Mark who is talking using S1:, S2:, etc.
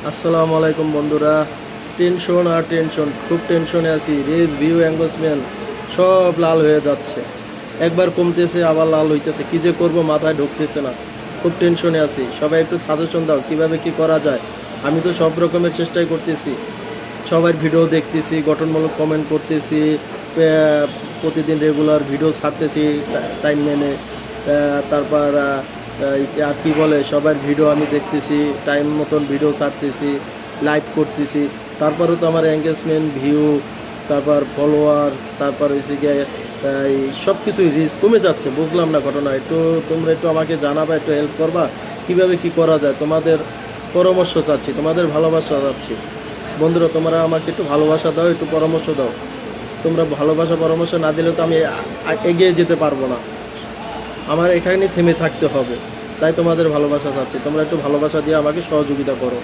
S1: আসসালামু আলাইকুম বন্ধুরা। টেনশন আর টেনশন, খুব টেনশনে আছি। রিচ ভিউ এঙ্গেজমেন্ট সব লাল হয়ে যাচ্ছে, একবার কমতেছে আবার লাল হইতেছে। কি যে করব মাথায় ঢুকতেছে না, খুব টেনশনে আছি। সবাই একটু সাজেশন দাও কিভাবে কি করা যায়। আমি তো সব রকমের চেষ্টাই করতেছি, সবার ভিডিও দেখতেছি, গঠনমূলক কমেন্ট করতেছি, প্রতিদিন রেগুলার ভিডিও ছাড়তেছি টাইম মেনে। তারপর আর কি বলে, সবার ভিডিও আমি দেখতেছি, টাইম মতন ভিডিও ছাড়তেছি, লাইভ করতেছি। তারপরে তো আমার এঙ্গেজমেন্ট, ভিউ, তারপর ফলোয়ার, তারপর হয়েছে গিয়ে এই সব কিছুই রিচ কমে যাচ্ছে। বুঝলাম না ঘটনা, তোমরা একটু আমাকে জানাবা, একটু হেল্প করবা কিভাবে কি করা যায়। তোমাদের পরামর্শ চাচ্ছি, তোমাদের ভালোবাসা চাচ্ছি। বন্ধুরা, তোমরা আমাকে একটু ভালোবাসা দাও, একটু পরামর্শ দাও। তোমরা ভালোবাসা পরামর্শ না দিলে তো আমি এগিয়ে যেতে পারবো না, আমার এখানেই থেমে থাকতে হবে। তাই তোমাদের ভালোবাসা চাচ্ছি, তোমরা একটু ভালোবাসা দিয়ে আমাকে সহযোগিতা করো।